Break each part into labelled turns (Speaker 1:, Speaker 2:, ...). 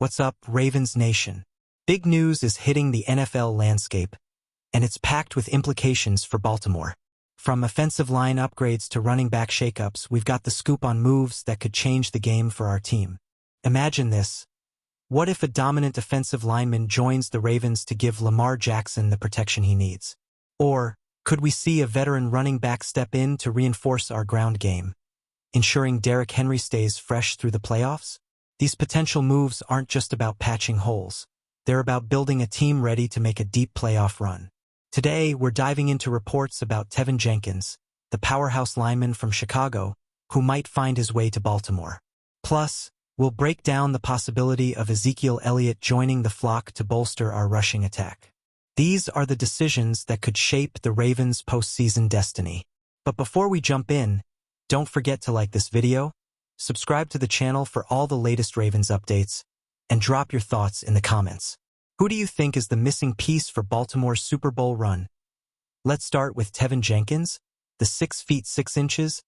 Speaker 1: What's up, Ravens Nation? Big news is hitting the NFL landscape, and it's packed with implications for Baltimore. From offensive line upgrades to running back shakeups, we've got the scoop on moves that could change the game for our team. Imagine this. What if a dominant offensive lineman joins the Ravens to give Lamar Jackson the protection he needs? Or could we see a veteran running back step in to reinforce our ground game, ensuring Derrick Henry stays fresh through the playoffs? These potential moves aren't just about patching holes. They're about building a team ready to make a deep playoff run. Today, we're diving into reports about Teven Jenkins, the powerhouse lineman from Chicago, who might find his way to Baltimore. Plus, we'll break down the possibility of Ezekiel Elliott joining the flock to bolster our rushing attack. These are the decisions that could shape the Ravens' postseason destiny. But before we jump in, don't forget to like this video, subscribe to the channel for all the latest Ravens updates, and drop your thoughts in the comments. Who do you think is the missing piece for Baltimore's Super Bowl run? Let's start with Teven Jenkins, the 6 feet 6 inches,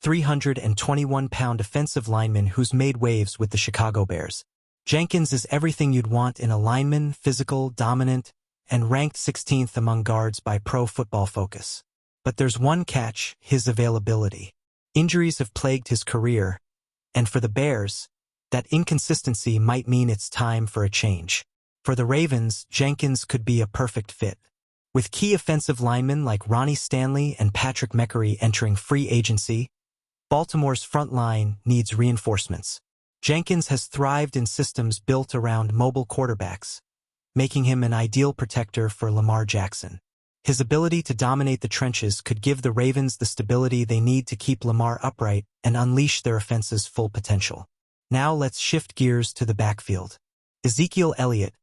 Speaker 1: 321-pound offensive lineman who's made waves with the Chicago Bears. Jenkins is everything you'd want in a lineman, physical, dominant, and ranked 16th among guards by Pro Football Focus. But there's one catch: his availability. Injuries have plagued his career, and for the Bears, that inconsistency might mean it's time for a change. For the Ravens, Jenkins could be a perfect fit. With key offensive linemen like Ronnie Stanley and Patrick McCrary entering free agency, Baltimore's front line needs reinforcements. Jenkins has thrived in systems built around mobile quarterbacks, making him an ideal protector for Lamar Jackson. His ability to dominate the trenches could give the Ravens the stability they need to keep Lamar upright and unleash their offense's full potential. Now let's shift gears to the backfield. Ezekiel Elliott,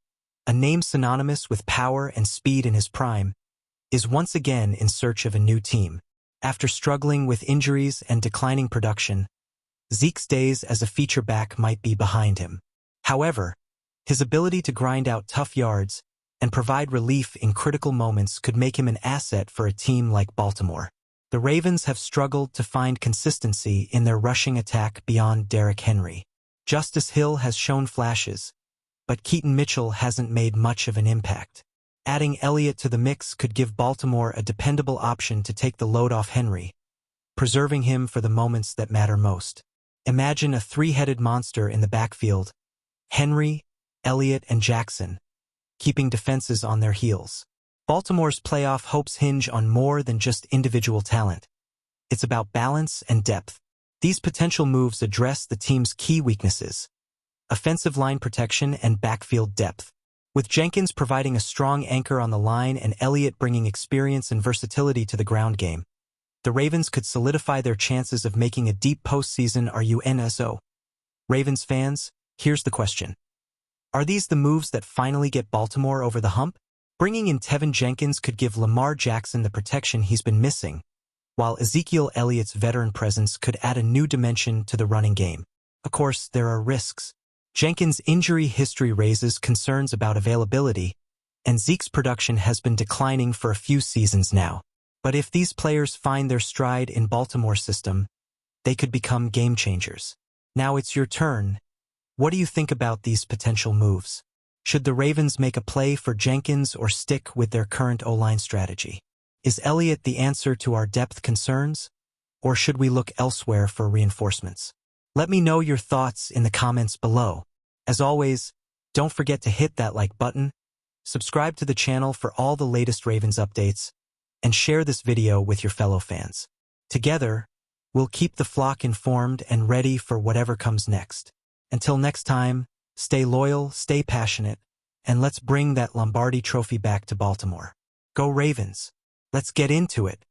Speaker 1: a name synonymous with power and speed in his prime, is once again in search of a new team. After struggling with injuries and declining production, Zeke's days as a feature back might be behind him. However, his ability to grind out tough yards and provide relief in critical moments could make him an asset for a team like Baltimore. The Ravens have struggled to find consistency in their rushing attack beyond Derrick Henry. Justice Hill has shown flashes, but Keaton Mitchell hasn't made much of an impact. Adding Elliott to the mix could give Baltimore a dependable option to take the load off Henry, preserving him for the moments that matter most. Imagine a three-headed monster in the backfield: Henry, Elliott, and Jackson, keeping defenses on their heels. Baltimore's playoff hopes hinge on more than just individual talent. It's about balance and depth. These potential moves address the team's key weaknesses: offensive line protection and backfield depth. With Jenkins providing a strong anchor on the line and Elliott bringing experience and versatility to the ground game, the Ravens could solidify their chances of making a deep postseason run. Ravens fans, here's the question. Are these the moves that finally get Baltimore over the hump? Bringing in Teven Jenkins could give Lamar Jackson the protection he's been missing, while Ezekiel Elliott's veteran presence could add a new dimension to the running game. Of course, there are risks. Jenkins' injury history raises concerns about availability, and Zeke's production has been declining for a few seasons now. But if these players find their stride in Baltimore's system, they could become game changers. Now it's your turn. What do you think about these potential moves? Should the Ravens make a play for Jenkins or stick with their current O-line strategy? Is Elliott the answer to our depth concerns, or should we look elsewhere for reinforcements? Let me know your thoughts in the comments below. As always, don't forget to hit that like button, subscribe to the channel for all the latest Ravens updates, and share this video with your fellow fans. Together, we'll keep the flock informed and ready for whatever comes next. Until next time, stay loyal, stay passionate, and let's bring that Lombardi trophy back to Baltimore. Go Ravens! Let's get into it.